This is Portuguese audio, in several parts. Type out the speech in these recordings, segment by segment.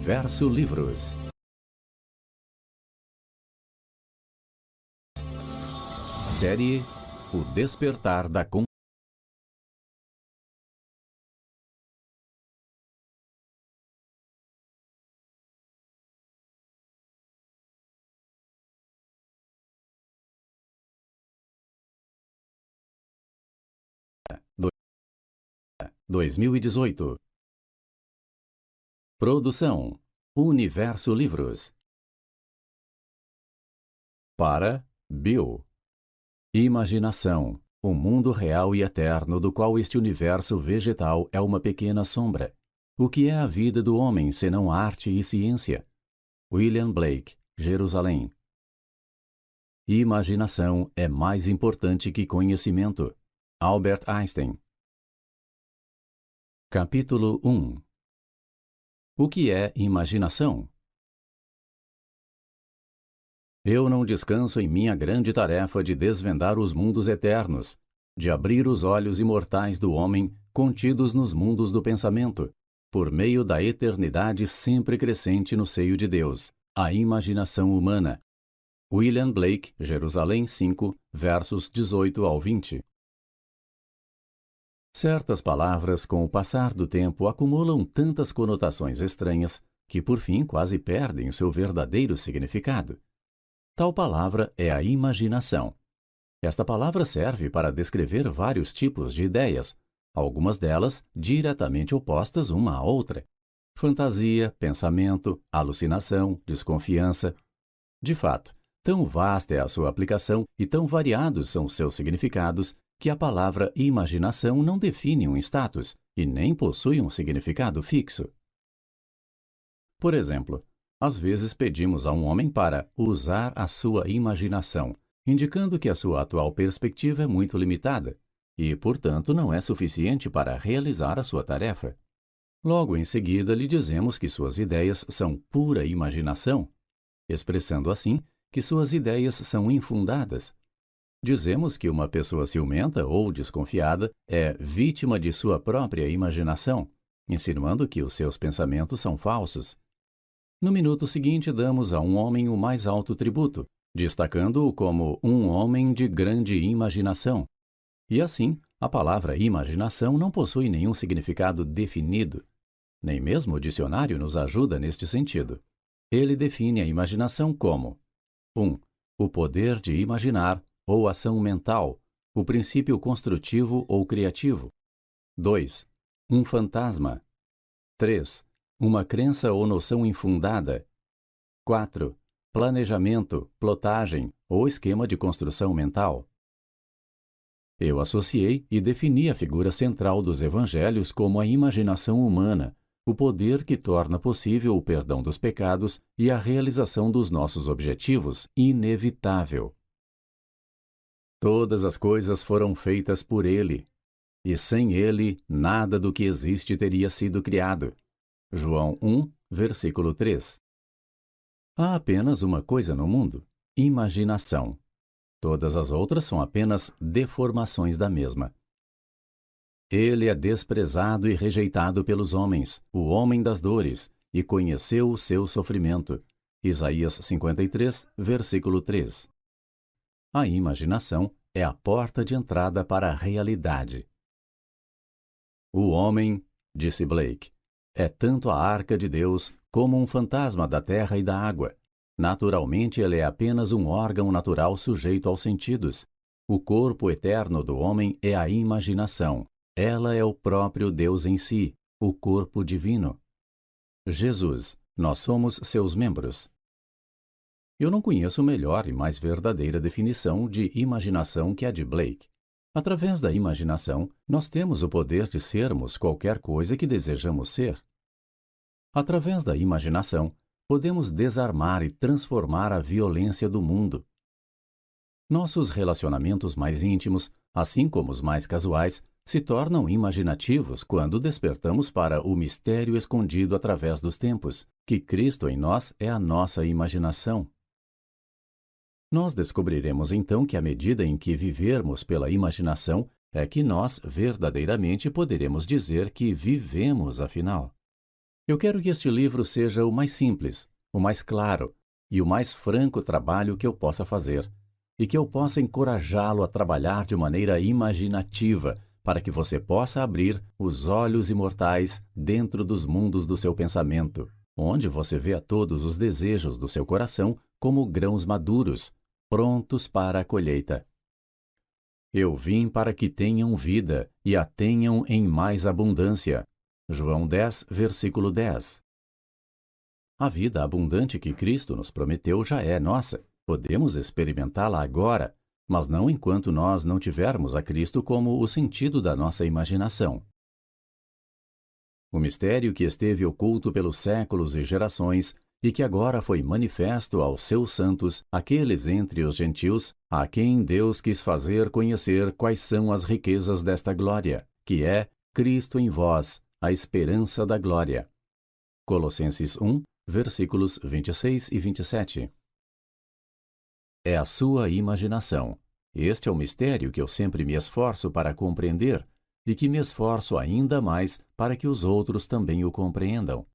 Universo Livros. Série O Despertar da Consciência. 2018. Produção Universo Livros. Para Bill. Imaginação, o mundo real e eterno do qual este universo vegetal é uma pequena sombra. O que é a vida do homem senão arte e ciência? William Blake, Jerusalém. Imaginação é mais importante que conhecimento. Albert Einstein. Capítulo 1. O que é imaginação? Eu não descanso em minha grande tarefa de desvendar os mundos eternos, de abrir os olhos imortais do homem contidos nos mundos do pensamento, por meio da eternidade sempre crescente no seio de Deus, a imaginação humana. William Blake, Jerusalém 5, versos 18 ao 20. Certas palavras, com o passar do tempo, acumulam tantas conotações estranhas que, por fim, quase perdem o seu verdadeiro significado. Tal palavra é a imaginação. Esta palavra serve para descrever vários tipos de ideias, algumas delas diretamente opostas uma à outra. Fantasia, pensamento, alucinação, desconfiança. De fato, tão vasta é a sua aplicação e tão variados são seus significados que a palavra imaginação não define um status e nem possui um significado fixo. Por exemplo, às vezes pedimos a um homem para usar a sua imaginação, indicando que a sua atual perspectiva é muito limitada e, portanto, não é suficiente para realizar a sua tarefa. Logo em seguida, lhe dizemos que suas ideias são pura imaginação, expressando assim que suas ideias são infundadas. Dizemos que uma pessoa ciumenta ou desconfiada é vítima de sua própria imaginação, insinuando que os seus pensamentos são falsos. No minuto seguinte, damos a um homem o mais alto tributo, destacando-o como um homem de grande imaginação. E assim, a palavra imaginação não possui nenhum significado definido. Nem mesmo o dicionário nos ajuda neste sentido. Ele define a imaginação como 1. O poder de imaginar ou ação mental, o princípio construtivo ou criativo. 2. Um fantasma. 3. Uma crença ou noção infundada. 4. Planejamento, plotagem ou esquema de construção mental. Eu associei e defini a figura central dos evangelhos como a imaginação humana, o poder que torna possível o perdão dos pecados e a realização dos nossos objetivos inevitável. Todas as coisas foram feitas por Ele, e sem Ele nada do que existe teria sido criado. João 1, versículo 3. Há apenas uma coisa no mundo: imaginação. Todas as outras são apenas deformações da mesma. Ele é desprezado e rejeitado pelos homens, o homem das dores, e conheceu o seu sofrimento. Isaías 53, versículo 3. A imaginação é a porta de entrada para a realidade. O homem, disse Blake, é tanto a arca de Deus como um fantasma da terra e da água. Naturalmente, ele é apenas um órgão natural sujeito aos sentidos. O corpo eterno do homem é a imaginação. Ela é o próprio Deus em si, o corpo divino. Jesus, nós somos seus membros. Eu não conheço melhor e mais verdadeira definição de imaginação que a de Blake. Através da imaginação, nós temos o poder de sermos qualquer coisa que desejamos ser. Através da imaginação, podemos desarmar e transformar a violência do mundo. Nossos relacionamentos mais íntimos, assim como os mais casuais, se tornam imaginativos quando despertamos para o mistério escondido através dos tempos, que Cristo em nós é a nossa imaginação. Nós descobriremos então que à medida em que vivermos pela imaginação, é que nós verdadeiramente poderemos dizer que vivemos afinal. Eu quero que este livro seja o mais simples, o mais claro e o mais franco trabalho que eu possa fazer, e que eu possa encorajá-lo a trabalhar de maneira imaginativa, para que você possa abrir os olhos imortais dentro dos mundos do seu pensamento, onde você vê a todos os desejos do seu coração como grãos maduros, prontos para a colheita. Eu vim para que tenham vida e a tenham em mais abundância. João 10, versículo 10. A vida abundante que Cristo nos prometeu já é nossa. Podemos experimentá-la agora, mas não enquanto nós não tivermos a Cristo como o sentido da nossa imaginação. O mistério que esteve oculto pelos séculos e gerações e que agora foi manifesto aos seus santos, aqueles entre os gentios, a quem Deus quis fazer conhecer quais são as riquezas desta glória, que é Cristo em vós, a esperança da glória. Colossenses 1, versículos 26 e 27. É a sua imaginação. Este é o mistério que eu sempre me esforço para compreender e que me esforço ainda mais para que os outros também o compreendam.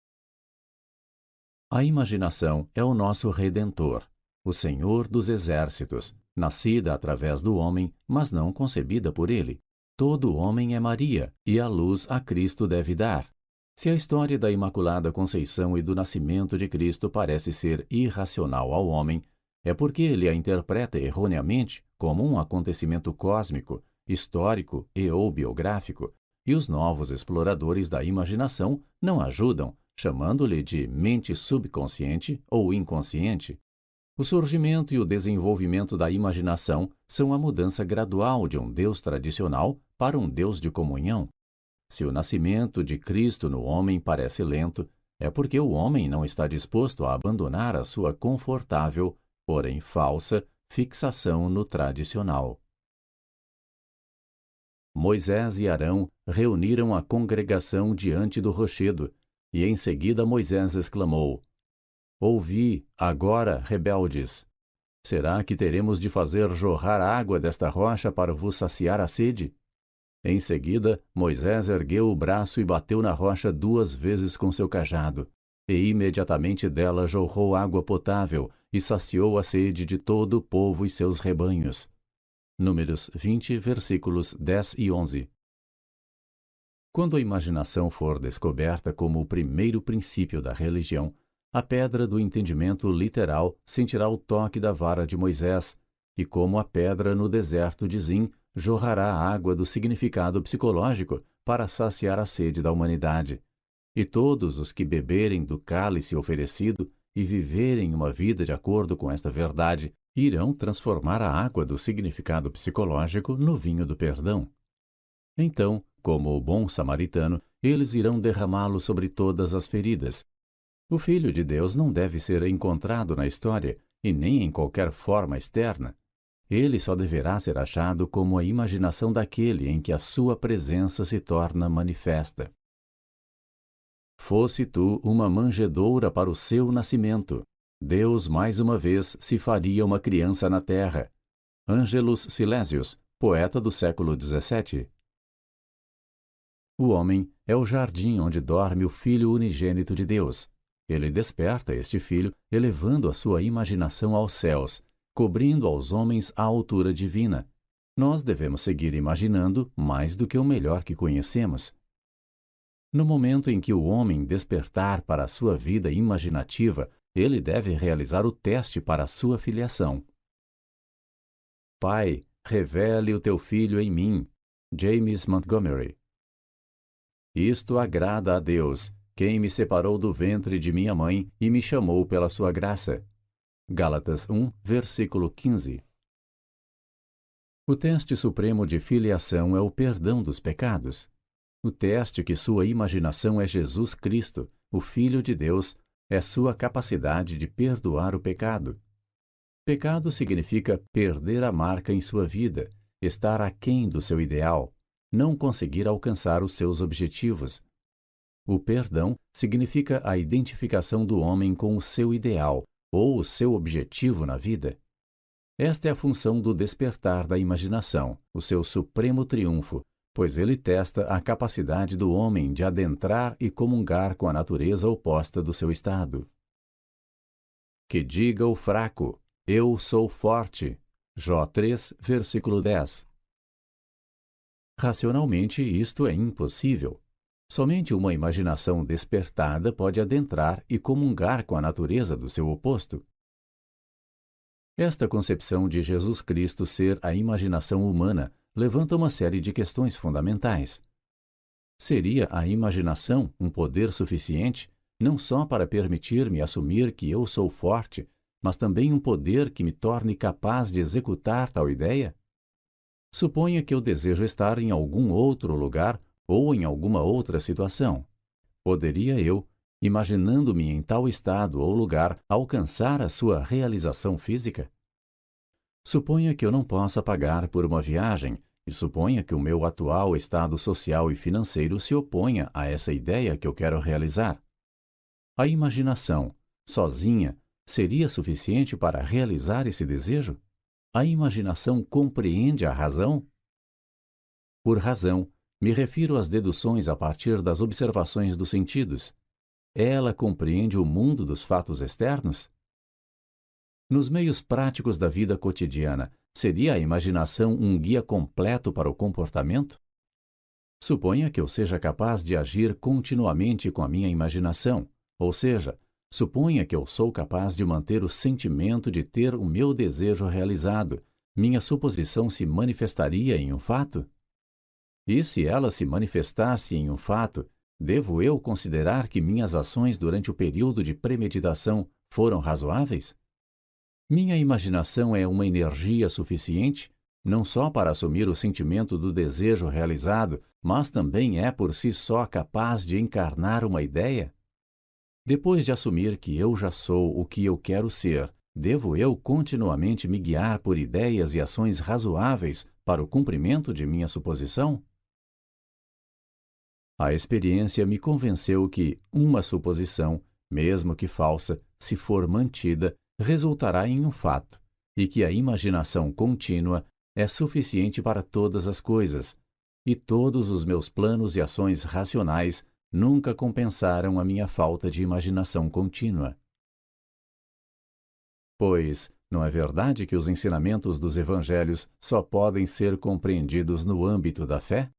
A imaginação é o nosso Redentor, o Senhor dos Exércitos, nascida através do homem, mas não concebida por ele. Todo homem é Maria, e a luz a Cristo deve dar. Se a história da Imaculada Conceição e do nascimento de Cristo parece ser irracional ao homem, é porque ele a interpreta erroneamente como um acontecimento cósmico, histórico e ou biográfico, e os novos exploradores da imaginação não ajudam, chamando-lhe de mente subconsciente ou inconsciente. O surgimento e o desenvolvimento da imaginação são a mudança gradual de um Deus tradicional para um Deus de comunhão. Se o nascimento de Cristo no homem parece lento, é porque o homem não está disposto a abandonar a sua confortável, porém falsa, fixação no tradicional. Moisés e Arão reuniram a congregação diante do rochedo, e em seguida Moisés exclamou: Ouvi, agora, rebeldes! Será que teremos de fazer jorrar água desta rocha para vos saciar a sede? Em seguida, Moisés ergueu o braço e bateu na rocha 2 vezes com seu cajado, e imediatamente dela jorrou água potável e saciou a sede de todo o povo e seus rebanhos. Números 20, versículos 10 e 11. Quando a imaginação for descoberta como o primeiro princípio da religião, a pedra do entendimento literal sentirá o toque da vara de Moisés, e como a pedra no deserto de Zim, jorrará a água do significado psicológico para saciar a sede da humanidade. E todos os que beberem do cálice oferecido e viverem uma vida de acordo com esta verdade, irão transformar a água do significado psicológico no vinho do perdão. Então, como o bom samaritano, eles irão derramá-lo sobre todas as feridas. O Filho de Deus não deve ser encontrado na história e nem em qualquer forma externa. Ele só deverá ser achado como a imaginação daquele em que a sua presença se torna manifesta. Fosse tu uma manjedoura para o seu nascimento, Deus mais uma vez se faria uma criança na terra. Ângelus Silesius, poeta do século XVII. O homem é o jardim onde dorme o Filho unigênito de Deus. Ele desperta este Filho, elevando a sua imaginação aos céus, cobrindo aos homens a altura divina. Nós devemos seguir imaginando mais do que o melhor que conhecemos. No momento em que o homem despertar para a sua vida imaginativa, ele deve realizar o teste para a sua filiação. Pai, revele o teu Filho em mim. James Montgomery. Isto agrada a Deus, quem me separou do ventre de minha mãe e me chamou pela sua graça. Gálatas 1, versículo 15. O teste supremo de filiação é o perdão dos pecados. O teste que sua imaginação é Jesus Cristo, o Filho de Deus, é sua capacidade de perdoar o pecado. Pecado significa perder a marca em sua vida, estar aquém do seu ideal, não conseguir alcançar os seus objetivos. O perdão significa a identificação do homem com o seu ideal ou o seu objetivo na vida. Esta é a função do despertar da imaginação, o seu supremo triunfo, pois ele testa a capacidade do homem de adentrar e comungar com a natureza oposta do seu estado. Que diga o fraco, eu sou forte. Jó 3, versículo 10. Racionalmente, isto é impossível. Somente uma imaginação despertada pode adentrar e comungar com a natureza do seu oposto. Esta concepção de Jesus Cristo ser a imaginação humana levanta uma série de questões fundamentais. Seria a imaginação um poder suficiente, não só para permitir-me assumir que eu sou forte, mas também um poder que me torne capaz de executar tal ideia? Suponha que eu desejo estar em algum outro lugar ou em alguma outra situação. Poderia eu, imaginando-me em tal estado ou lugar, alcançar a sua realização física? Suponha que eu não possa pagar por uma viagem, e suponha que o meu atual estado social e financeiro se oponha a essa ideia que eu quero realizar. A imaginação, sozinha, seria suficiente para realizar esse desejo? A imaginação compreende a razão? Por razão, me refiro às deduções a partir das observações dos sentidos. Ela compreende o mundo dos fatos externos? Nos meios práticos da vida cotidiana, seria a imaginação um guia completo para o comportamento? Suponha que eu seja capaz de agir continuamente com a minha imaginação, ou seja, suponha que eu sou capaz de manter o sentimento de ter o meu desejo realizado, minha suposição se manifestaria em um fato? E se ela se manifestasse em um fato, devo eu considerar que minhas ações durante o período de premeditação foram razoáveis? Minha imaginação é uma energia suficiente, não só para assumir o sentimento do desejo realizado, mas também é por si só capaz de encarnar uma ideia? Depois de assumir que eu já sou o que eu quero ser, devo eu continuamente me guiar por ideias e ações razoáveis para o cumprimento de minha suposição? A experiência me convenceu que uma suposição, mesmo que falsa, se for mantida, resultará em um fato, e que a imaginação contínua é suficiente para todas as coisas, e todos os meus planos e ações racionais nunca compensaram a minha falta de imaginação contínua. Pois, não é verdade que os ensinamentos dos evangelhos só podem ser compreendidos no âmbito da fé?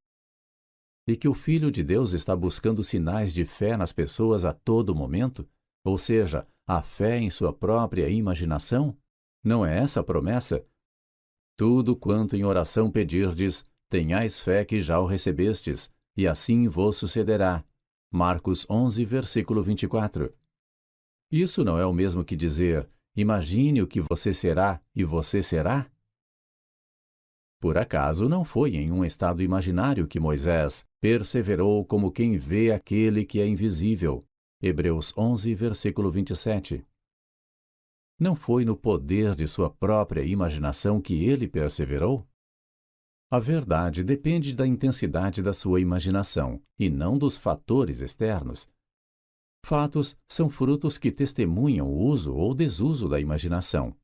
E que o Filho de Deus está buscando sinais de fé nas pessoas a todo momento? Ou seja, a fé em sua própria imaginação? Não é essa a promessa? Tudo quanto em oração pedirdes, tenhais fé que já o recebestes, e assim vos sucederá. Marcos 11, versículo 24. Isso não é o mesmo que dizer, imagine o que você será e você será? Por acaso não foi em um estado imaginário que Moisés perseverou como quem vê aquele que é invisível? Hebreus 11, versículo 27. Não foi no poder de sua própria imaginação que ele perseverou? A verdade depende da intensidade da sua imaginação, e não dos fatores externos. Fatos são frutos que testemunham o uso ou desuso da imaginação.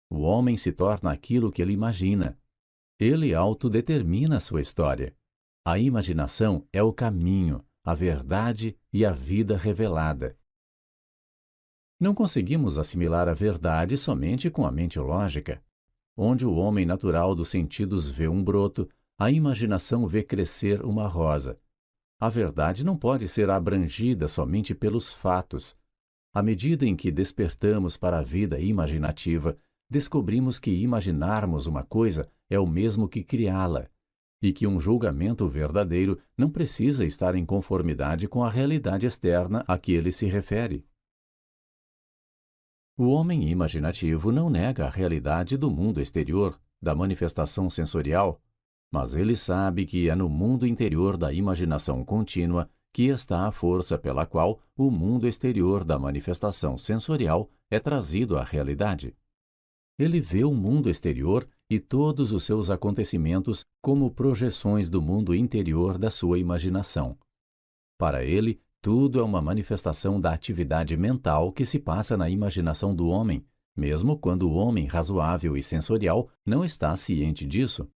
O homem se torna aquilo que ele imagina. Ele autodetermina a sua história. A imaginação é o caminho, a verdade e a vida revelada. Não conseguimos assimilar a verdade somente com a mente lógica. Onde o homem natural dos sentidos vê um broto, a imaginação vê crescer uma rosa. A verdade não pode ser abrangida somente pelos fatos. À medida em que despertamos para a vida imaginativa, descobrimos que imaginarmos uma coisa é o mesmo que criá-la, e que um julgamento verdadeiro não precisa estar em conformidade com a realidade externa a que ele se refere. O homem imaginativo não nega a realidade do mundo exterior, da manifestação sensorial, mas ele sabe que é no mundo interior da imaginação contínua que está a força pela qual o mundo exterior da manifestação sensorial é trazido à realidade. Ele vê o mundo exterior e todos os seus acontecimentos como projeções do mundo interior da sua imaginação. Para ele, tudo é uma manifestação da atividade mental que se passa na imaginação do homem, mesmo quando o homem razoável e sensorial não está ciente disso.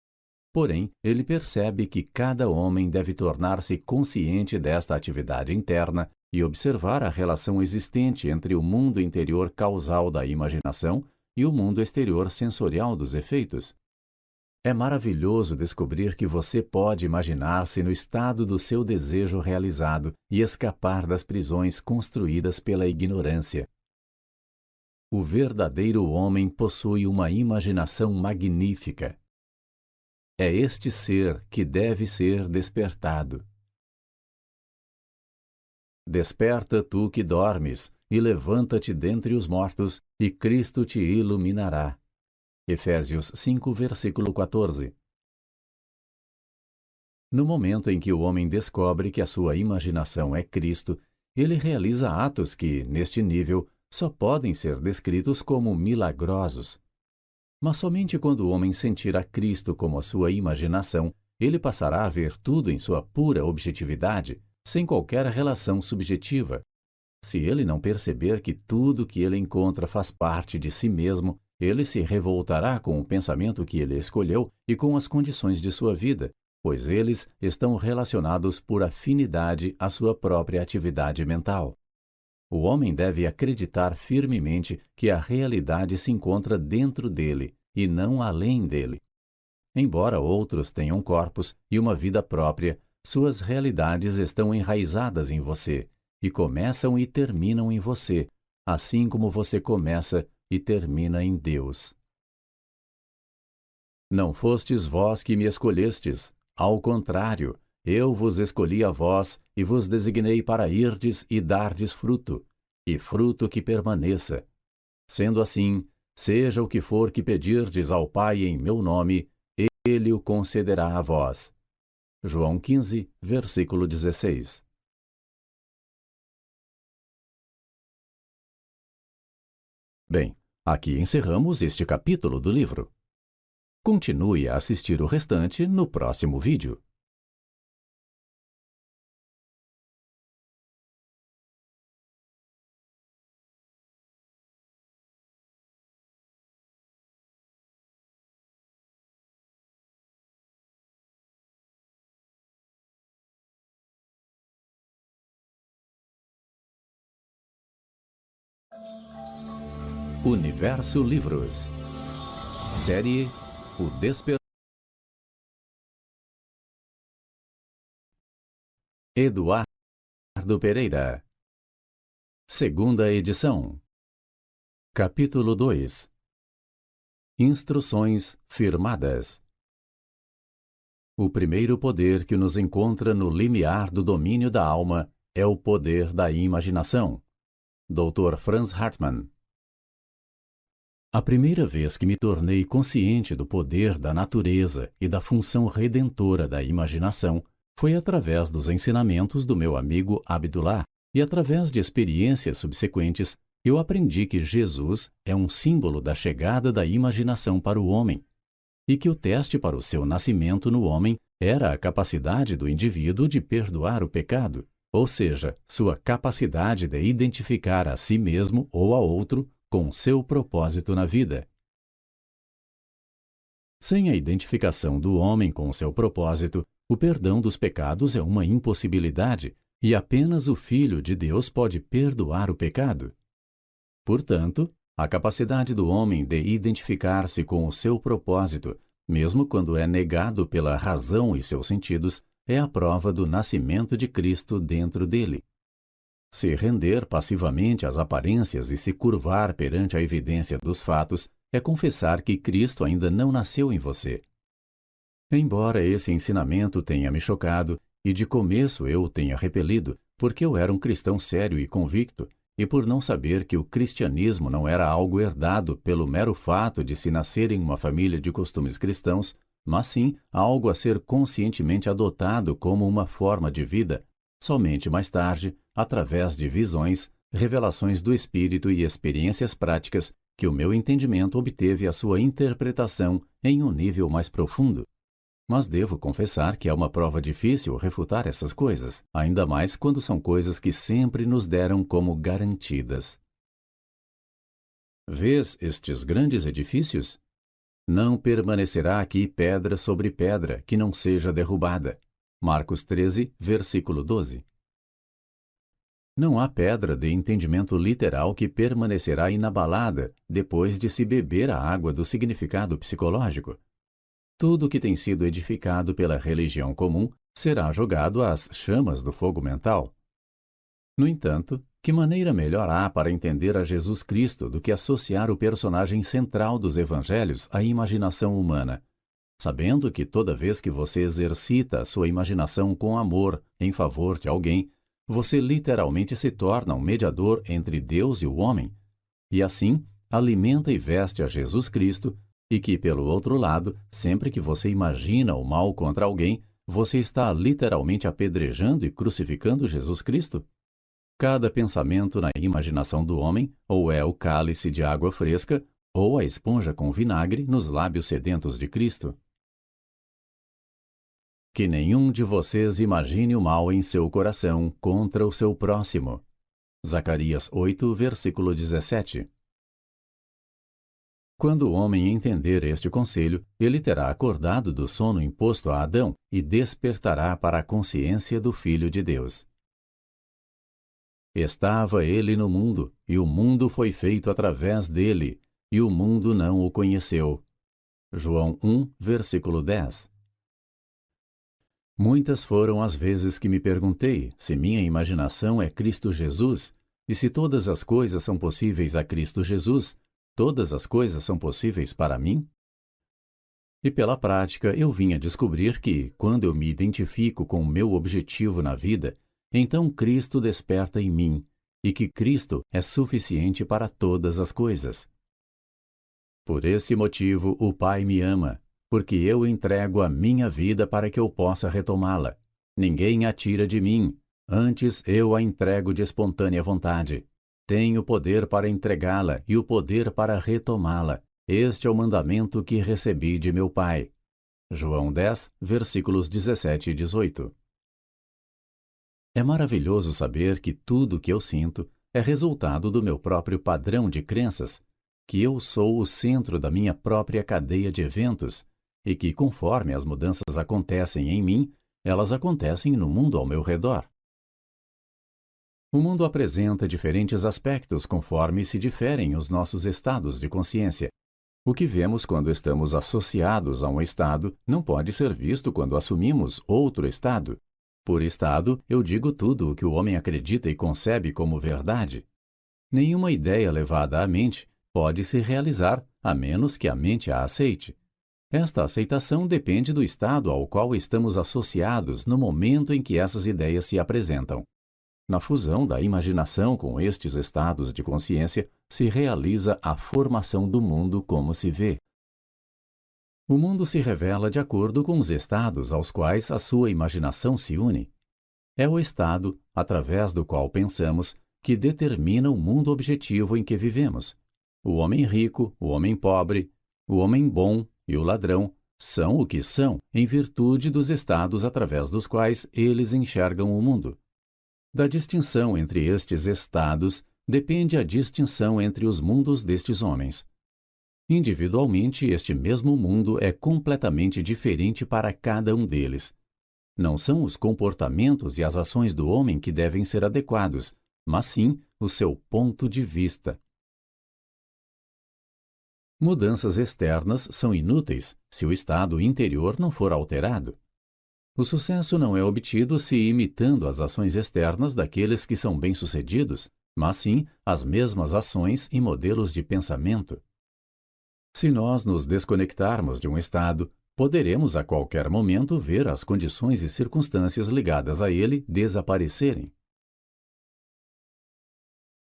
Porém, ele percebe que cada homem deve tornar-se consciente desta atividade interna e observar a relação existente entre o mundo interior causal da imaginação e o mundo exterior sensorial dos efeitos. É maravilhoso descobrir que você pode imaginar-se no estado do seu desejo realizado e escapar das prisões construídas pela ignorância. O verdadeiro homem possui uma imaginação magnífica. É este ser que deve ser despertado. Desperta tu que dormes, e levanta-te dentre os mortos, e Cristo te iluminará. Efésios 5, versículo 14. No momento em que o homem descobre que a sua imaginação é Cristo, ele realiza atos que, neste nível, só podem ser descritos como milagrosos. Mas somente quando o homem sentir a Cristo como a sua imaginação, ele passará a ver tudo em sua pura objetividade, sem qualquer relação subjetiva. Se ele não perceber que tudo que ele encontra faz parte de si mesmo, ele se revoltará com o pensamento que ele escolheu e com as condições de sua vida, pois eles estão relacionados por afinidade à sua própria atividade mental. O homem deve acreditar firmemente que a realidade se encontra dentro dele e não além dele. Embora outros tenham corpos e uma vida própria, suas realidades estão enraizadas em você e começam e terminam em você, assim como você começa e termina em Deus. Não fostes vós que me escolhestes, ao contrário, eu vos escolhi a vós e vos designei para irdes e dardes fruto, e fruto que permaneça. Sendo assim, seja o que for que pedirdes ao Pai em meu nome, ele o concederá a vós. João 15, versículo 16. Bem, aqui encerramos este capítulo do livro. Continue a assistir o restante no próximo vídeo. Universo Livros. Série O Despertar. Eduardo Pereira. Segunda edição. Capítulo 2. Instruções firmadas. O primeiro poder que nos encontra no limiar do domínio da alma é o poder da imaginação. Dr. Franz Hartmann. A primeira vez que me tornei consciente do poder da natureza e da função redentora da imaginação foi através dos ensinamentos do meu amigo Abdullah, e através de experiências subsequentes, eu aprendi que Jesus é um símbolo da chegada da imaginação para o homem, e que o teste para o seu nascimento no homem era a capacidade do indivíduo de perdoar o pecado, ou seja, sua capacidade de identificar a si mesmo ou a outro com seu propósito na vida. Sem a identificação do homem com seu propósito, o perdão dos pecados é uma impossibilidade, e apenas o Filho de Deus pode perdoar o pecado. Portanto, a capacidade do homem de identificar-se com o seu propósito, mesmo quando é negado pela razão e seus sentidos, é a prova do nascimento de Cristo dentro dele. Se render passivamente às aparências e se curvar perante a evidência dos fatos é confessar que Cristo ainda não nasceu em você. Embora esse ensinamento tenha me chocado, e de começo eu o tenha repelido, porque eu era um cristão sério e convicto, e por não saber que o cristianismo não era algo herdado pelo mero fato de se nascer em uma família de costumes cristãos, mas sim algo a ser conscientemente adotado como uma forma de vida, somente mais tarde, através de visões, revelações do Espírito e experiências práticas, que o meu entendimento obteve a sua interpretação em um nível mais profundo. Mas devo confessar que é uma prova difícil refutar essas coisas, ainda mais quando são coisas que sempre nos deram como garantidas. Vês estes grandes edifícios? Não permanecerá aqui pedra sobre pedra que não seja derrubada. Marcos 13, versículo 12. Não há pedra de entendimento literal que permanecerá inabalada depois de se beber a água do significado psicológico. Tudo que tem sido edificado pela religião comum será jogado às chamas do fogo mental. No entanto, que maneira melhor há para entender a Jesus Cristo do que associar o personagem central dos evangelhos à imaginação humana, sabendo que toda vez que você exercita a sua imaginação com amor em favor de alguém, você literalmente se torna um mediador entre Deus e o homem, e assim alimenta e veste a Jesus Cristo, e que, pelo outro lado, sempre que você imagina o mal contra alguém, você está literalmente apedrejando e crucificando Jesus Cristo? Cada pensamento na imaginação do homem ou é o cálice de água fresca ou a esponja com vinagre nos lábios sedentos de Cristo. Que nenhum de vocês imagine o mal em seu coração contra o seu próximo. Zacarias 8, versículo 17. Quando o homem entender este conselho, ele terá acordado do sono imposto a Adão e despertará para a consciência do Filho de Deus. Estava ele no mundo, e o mundo foi feito através dele, e o mundo não o conheceu. João 1, versículo 10. Muitas foram as vezes que me perguntei se minha imaginação é Cristo Jesus, e se todas as coisas são possíveis a Cristo Jesus, todas as coisas são possíveis para mim? E pela prática eu vim a descobrir que, quando eu me identifico com o meu objetivo na vida, então Cristo desperta em mim, e que Cristo é suficiente para todas as coisas. Por esse motivo o Pai me ama, porque eu entrego a minha vida para que eu possa retomá-la. Ninguém a tira de mim, antes eu a entrego de espontânea vontade. Tenho poder para entregá-la e o poder para retomá-la. Este é o mandamento que recebi de meu Pai. João 10, versículos 17 e 18. É maravilhoso saber que tudo o que eu sinto é resultado do meu próprio padrão de crenças, que eu sou o centro da minha própria cadeia de eventos e que, conforme as mudanças acontecem em mim, elas acontecem no mundo ao meu redor. O mundo apresenta diferentes aspectos conforme se diferem os nossos estados de consciência. O que vemos quando estamos associados a um estado não pode ser visto quando assumimos outro estado. Por estado, eu digo tudo o que o homem acredita e concebe como verdade. Nenhuma ideia levada à mente pode se realizar, a menos que a mente a aceite. Esta aceitação depende do estado ao qual estamos associados no momento em que essas ideias se apresentam. Na fusão da imaginação com estes estados de consciência, se realiza a formação do mundo como se vê. O mundo se revela de acordo com os estados aos quais a sua imaginação se une. É o estado, através do qual pensamos, que determina o mundo objetivo em que vivemos. O homem rico, o homem pobre, o homem bom e o ladrão são o que são em virtude dos estados através dos quais eles enxergam o mundo. Da distinção entre estes estados depende a distinção entre os mundos destes homens. Individualmente, este mesmo mundo é completamente diferente para cada um deles. Não são os comportamentos e as ações do homem que devem ser adequados, mas sim o seu ponto de vista. Mudanças externas são inúteis se o estado interior não for alterado. O sucesso não é obtido se imitando as ações externas daqueles que são bem-sucedidos, mas sim as mesmas ações e modelos de pensamento. Se nós nos desconectarmos de um estado, poderemos a qualquer momento ver as condições e circunstâncias ligadas a ele desaparecerem.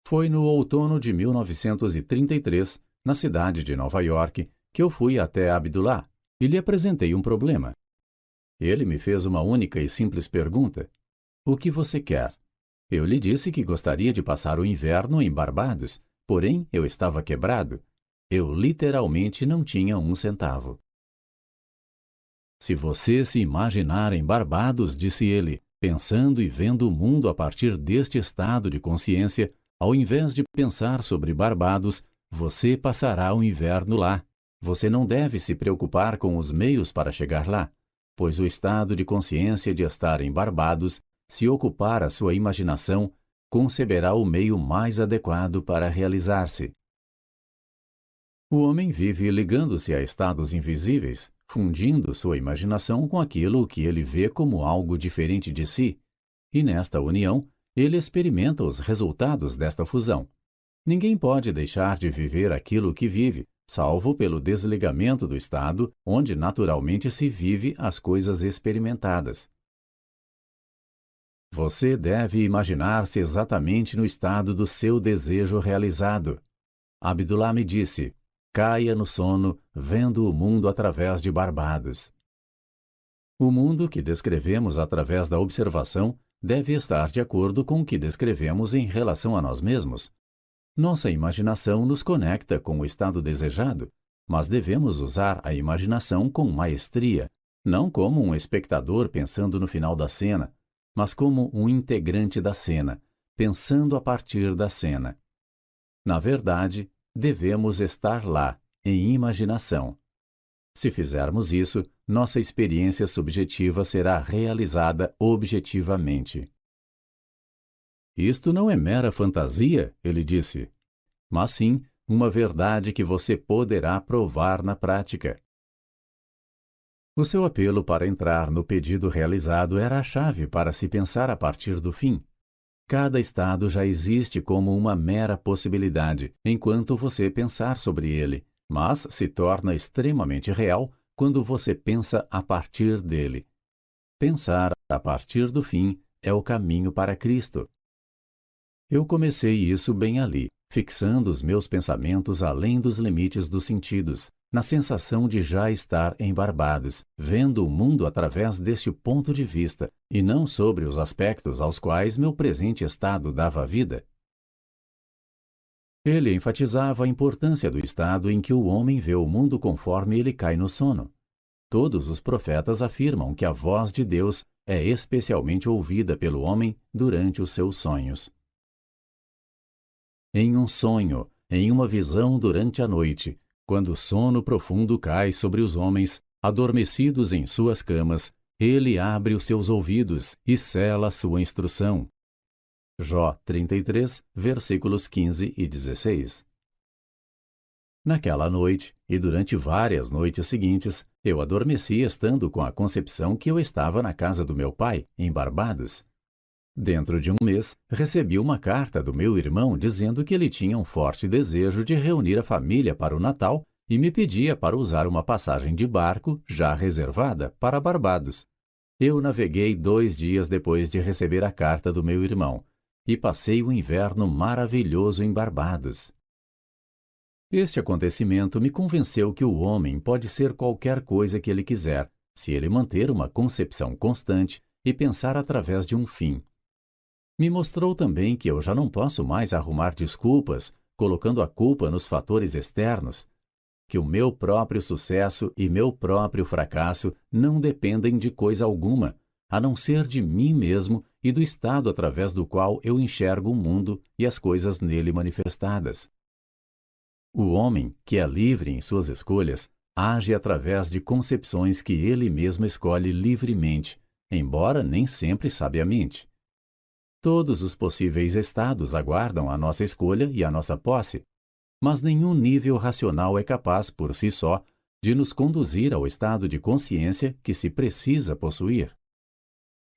Foi no outono de 1933, na cidade de Nova York, que eu fui até Abdullah e lhe apresentei um problema. Ele me fez uma única e simples pergunta: "O que você quer?" Eu lhe disse que gostaria de passar o inverno em Barbados, porém eu estava quebrado. Eu literalmente não tinha um centavo. "Se você se imaginar em Barbados", disse ele, "pensando e vendo o mundo a partir deste estado de consciência, ao invés de pensar sobre Barbados, você passará o inverno lá. Você não deve se preocupar com os meios para chegar lá, pois o estado de consciência de estar em Barbados, se ocupar a sua imaginação, conceberá o meio mais adequado para realizar-se. O homem vive ligando-se a estados invisíveis, fundindo sua imaginação com aquilo que ele vê como algo diferente de si, e nesta união, ele experimenta os resultados desta fusão. Ninguém pode deixar de viver aquilo que vive, salvo pelo desligamento do estado onde naturalmente se vive as coisas experimentadas. Você deve imaginar-se exatamente no estado do seu desejo realizado. Abdullah me disse: caia no sono, vendo o mundo através de Barbados. O mundo que descrevemos através da observação deve estar de acordo com o que descrevemos em relação a nós mesmos. Nossa imaginação nos conecta com o estado desejado, mas devemos usar a imaginação com maestria, não como um espectador pensando no final da cena, mas como um integrante da cena, pensando a partir da cena. Na verdade, devemos estar lá, em imaginação. Se fizermos isso, nossa experiência subjetiva será realizada objetivamente. Isto não é mera fantasia, ele disse, mas sim uma verdade que você poderá provar na prática. O seu apelo para entrar no pedido realizado era a chave para se pensar a partir do fim. Cada estado já existe como uma mera possibilidade, enquanto você pensar sobre ele, mas se torna extremamente real quando você pensa a partir dele. Pensar a partir do fim é o caminho para Cristo. Eu comecei isso bem ali, fixando os meus pensamentos além dos limites dos sentidos, na sensação de já estar em Barbados, vendo o mundo através deste ponto de vista, e não sobre os aspectos aos quais meu presente estado dava vida. Ele enfatizava a importância do estado em que o homem vê o mundo conforme ele cai no sono. Todos os profetas afirmam que a voz de Deus é especialmente ouvida pelo homem durante os seus sonhos. Em um sonho, em uma visão durante a noite, quando o sono profundo cai sobre os homens, adormecidos em suas camas, ele abre os seus ouvidos e sela sua instrução. Jó 33, versículos 15 e 16. Naquela noite, e durante várias noites seguintes, eu adormeci estando com a concepção que eu estava na casa do meu pai, em Barbados. Dentro de um mês, recebi uma carta do meu irmão dizendo que ele tinha um forte desejo de reunir a família para o Natal e me pedia para usar uma passagem de barco, já reservada, para Barbados. Eu naveguei 2 dias depois de receber a carta do meu irmão e passei o inverno maravilhoso em Barbados. Este acontecimento me convenceu que o homem pode ser qualquer coisa que ele quiser, se ele manter uma concepção constante e pensar através de um fim. Me mostrou também que eu já não posso mais arrumar desculpas, colocando a culpa nos fatores externos, que o meu próprio sucesso e meu próprio fracasso não dependem de coisa alguma, a não ser de mim mesmo e do estado através do qual eu enxergo o mundo e as coisas nele manifestadas. O homem, que é livre em suas escolhas, age através de concepções que ele mesmo escolhe livremente, embora nem sempre sabiamente. Todos os possíveis estados aguardam a nossa escolha e a nossa posse, mas nenhum nível racional é capaz, por si só, de nos conduzir ao estado de consciência que se precisa possuir.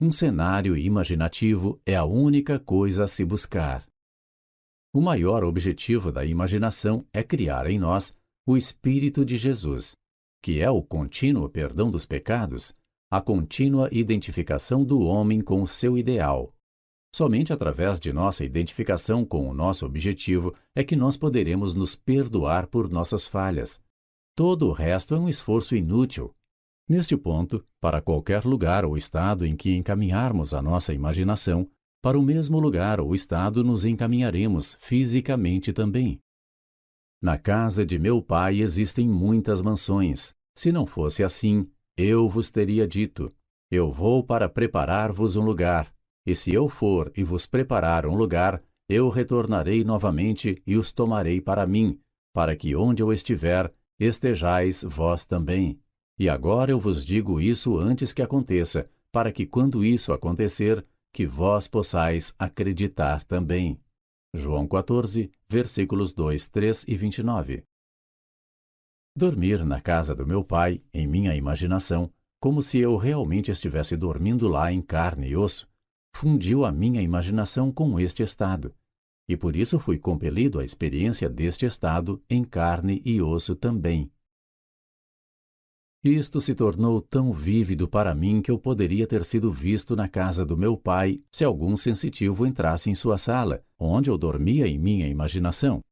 Um cenário imaginativo é a única coisa a se buscar. O maior objetivo da imaginação é criar em nós o Espírito de Jesus, que é o contínuo perdão dos pecados, a contínua identificação do homem com o seu ideal. Somente através de nossa identificação com o nosso objetivo é que nós poderemos nos perdoar por nossas falhas. Todo o resto é um esforço inútil. Neste ponto, para qualquer lugar ou estado em que encaminharmos a nossa imaginação, para o mesmo lugar ou estado nos encaminharemos fisicamente também. Na casa de meu pai existem muitas mansões. Se não fosse assim, eu vos teria dito: eu vou para preparar-vos um lugar. E se eu for e vos preparar um lugar, eu retornarei novamente e os tomarei para mim, para que onde eu estiver, estejais vós também. E agora eu vos digo isso antes que aconteça, para que quando isso acontecer, que vós possais acreditar também. João 14, versículos 2, 3 e 29. Dormir na casa do meu pai, em minha imaginação, como se eu realmente estivesse dormindo lá em carne e osso, fundiu a minha imaginação com este estado, e por isso fui compelido à experiência deste estado em carne e osso também. Isto se tornou tão vívido para mim que eu poderia ter sido visto na casa do meu pai se algum sensitivo entrasse em sua sala, onde eu dormia em minha imaginação.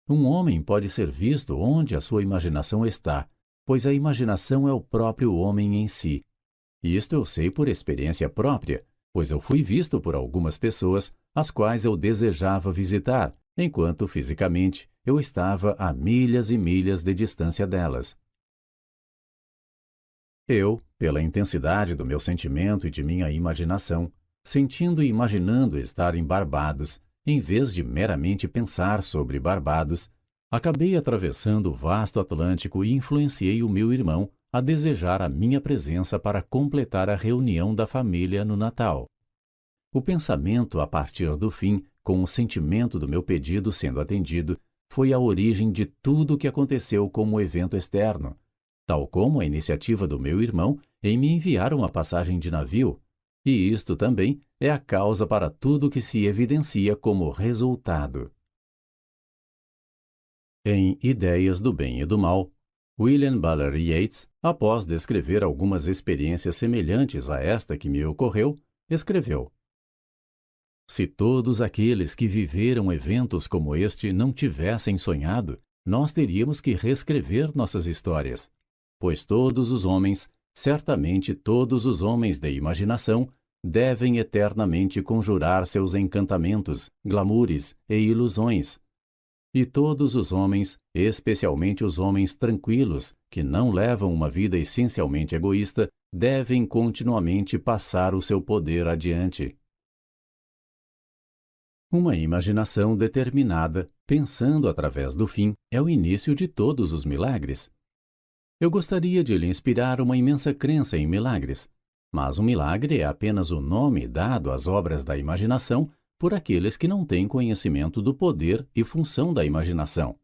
Um homem pode ser visto onde a sua imaginação está, pois a imaginação é o próprio homem em si. Isto eu sei por experiência própria, pois eu fui visto por algumas pessoas, as quais eu desejava visitar, enquanto fisicamente eu estava a milhas e milhas de distância delas. Eu, pela intensidade do meu sentimento e de minha imaginação, sentindo e imaginando estar em Barbados, em vez de meramente pensar sobre Barbados, acabei atravessando o vasto Atlântico e influenciei o meu irmão a desejar a minha presença para completar a reunião da família no Natal. O pensamento a partir do fim, com o sentimento do meu pedido sendo atendido, foi a origem de tudo o que aconteceu como evento externo, tal como a iniciativa do meu irmão em me enviar uma passagem de navio, e isto também é a causa para tudo que se evidencia como resultado. Em Ideias do Bem e do Mal, William Butler Yeats, após descrever algumas experiências semelhantes a esta que me ocorreu, escreveu: Se todos aqueles que viveram eventos como este não tivessem sonhado, nós teríamos que reescrever nossas histórias, pois todos os homens, certamente todos os homens de imaginação, devem eternamente conjurar seus encantamentos, glamoures e ilusões. E todos os homens, especialmente os homens tranquilos, que não levam uma vida essencialmente egoísta, devem continuamente passar o seu poder adiante. Uma imaginação determinada, pensando através do fim, é o início de todos os milagres. Eu gostaria de lhe inspirar uma imensa crença em milagres, mas um milagre é apenas o nome dado às obras da imaginação por aqueles que não têm conhecimento do poder e função da imaginação.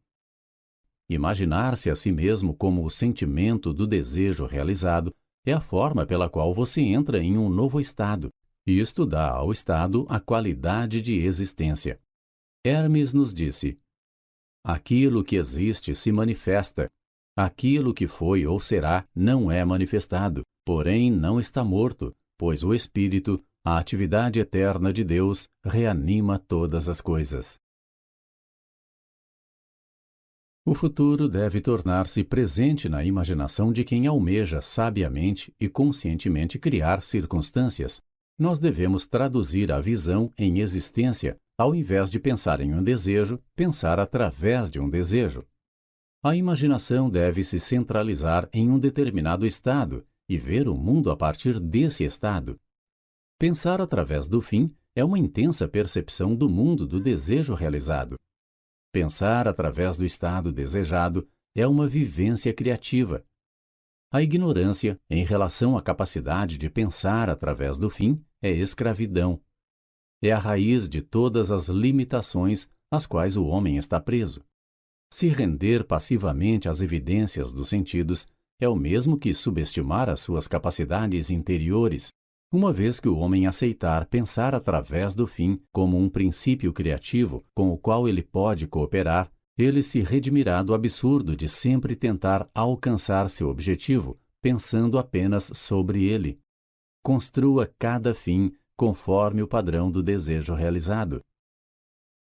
Imaginar-se a si mesmo como o sentimento do desejo realizado é a forma pela qual você entra em um novo estado, e isto dá ao estado a qualidade de existência. Hermes nos disse: aquilo que existe se manifesta. Aquilo que foi ou será não é manifestado, porém não está morto, pois o Espírito, a atividade eterna de Deus, reanima todas as coisas. O futuro deve tornar-se presente na imaginação de quem almeja sabiamente e conscientemente criar circunstâncias. Nós devemos traduzir a visão em existência, ao invés de pensar em um desejo, pensar através de um desejo. A imaginação deve se centralizar em um determinado estado e ver o mundo a partir desse estado. Pensar através do fim é uma intensa percepção do mundo do desejo realizado. Pensar através do estado desejado é uma vivência criativa. A ignorância, em relação à capacidade de pensar através do fim, é escravidão. É a raiz de todas as limitações às quais o homem está preso. Se render passivamente às evidências dos sentidos é o mesmo que subestimar as suas capacidades interiores, uma vez que o homem aceitar pensar através do fim como um princípio criativo com o qual ele pode cooperar, ele se redimirá do absurdo de sempre tentar alcançar seu objetivo, pensando apenas sobre ele. Construa cada fim conforme o padrão do desejo realizado.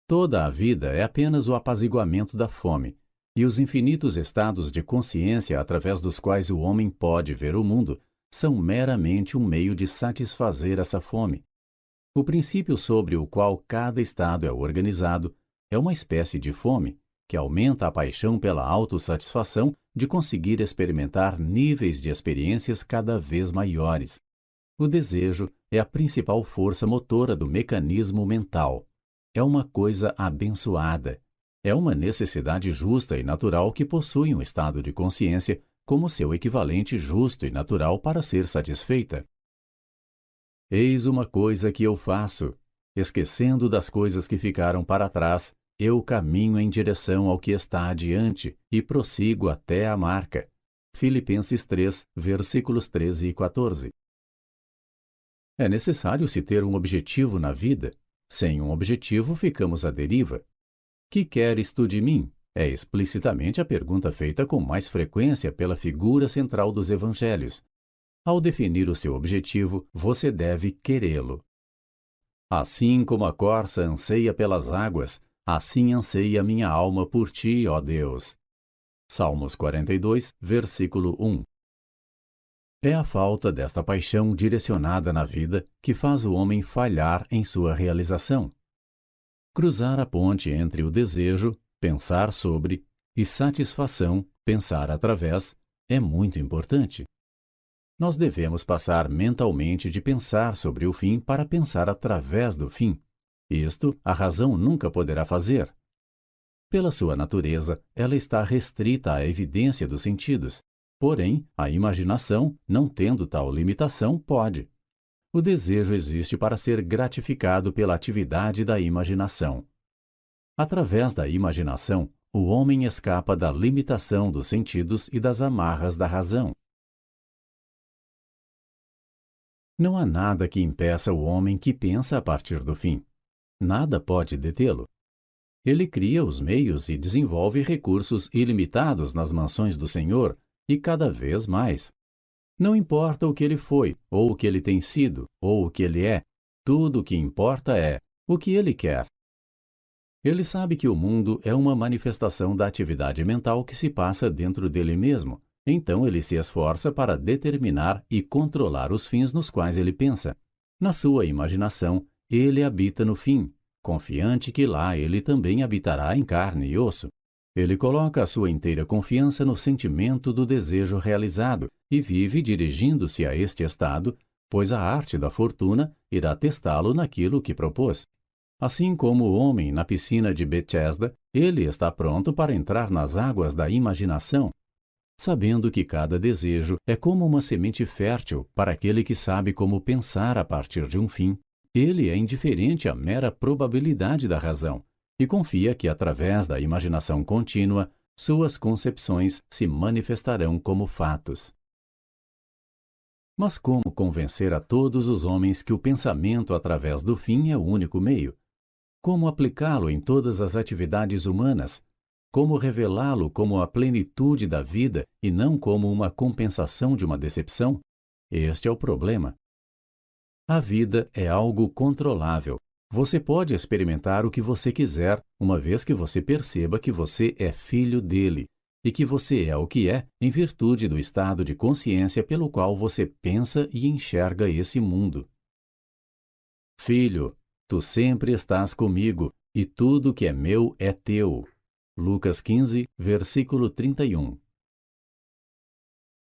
Toda a vida é apenas o apaziguamento da fome, e os infinitos estados de consciência através dos quais o homem pode ver o mundo são meramente um meio de satisfazer essa fome. O princípio sobre o qual cada estado é organizado é uma espécie de fome que aumenta a paixão pela autossatisfação de conseguir experimentar níveis de experiências cada vez maiores. O desejo é a principal força motora do mecanismo mental. É uma coisa abençoada. é uma necessidade justa e natural que possui um estado de consciência como seu equivalente justo e natural para ser satisfeita. Eis uma coisa que eu faço, esquecendo das coisas que ficaram para trás, eu caminho em direção ao que está adiante e prossigo até a marca. Filipenses 3, versículos 13 e 14. É necessário se ter um objetivo na vida. Sem um objetivo, ficamos à deriva. Que queres tu de mim? É explicitamente a pergunta feita com mais frequência pela figura central dos evangelhos. Ao definir o seu objetivo, você deve querê-lo. Assim como a corça anseia pelas águas, assim anseia minha alma por ti, ó Deus. Salmos 42, versículo 1. É a falta desta paixão direcionada na vida que faz o homem falhar em sua realização. Cruzar a ponte entre o desejo, pensar sobre, e satisfação, pensar através, é muito importante. Nós devemos passar mentalmente de pensar sobre o fim para pensar através do fim. Isto a razão nunca poderá fazer. Pela sua natureza, ela está restrita à evidência dos sentidos. Porém, a imaginação, não tendo tal limitação, pode. O desejo existe para ser gratificado pela atividade da imaginação. Através da imaginação, o homem escapa da limitação dos sentidos e das amarras da razão. Não há nada que impeça o homem que pensa a partir do fim. Nada pode detê-lo. Ele cria os meios e desenvolve recursos ilimitados nas mansões do Senhor, e cada vez mais. Não importa o que ele foi, ou o que ele tem sido, ou o que ele é, tudo o que importa é o que ele quer. Ele sabe que o mundo é uma manifestação da atividade mental que se passa dentro dele mesmo, então ele se esforça para determinar e controlar os fins nos quais ele pensa. Na sua imaginação, ele habita no fim, confiante que lá ele também habitará em carne e osso. Ele coloca a sua inteira confiança no sentimento do desejo realizado e vive dirigindo-se a este estado, pois a arte da fortuna irá testá-lo naquilo que propôs. Assim como o homem na piscina de Betesda, ele está pronto para entrar nas águas da imaginação, sabendo que cada desejo é como uma semente fértil para aquele que sabe como pensar a partir de um fim. Ele é indiferente à mera probabilidade da razão e confia que, através da imaginação contínua, suas concepções se manifestarão como fatos. Mas como convencer a todos os homens que o pensamento através do fim é o único meio? Como aplicá-lo em todas as atividades humanas? Como revelá-lo como a plenitude da vida e não como uma compensação de uma decepção? Este é o problema. A vida é algo controlável. Você pode experimentar o que você quiser, uma vez que você perceba que você é filho dele e que você é o que é em virtude do estado de consciência pelo qual você pensa e enxerga esse mundo. Filho, tu sempre estás comigo e tudo que é meu é teu. Lucas 15, versículo 31.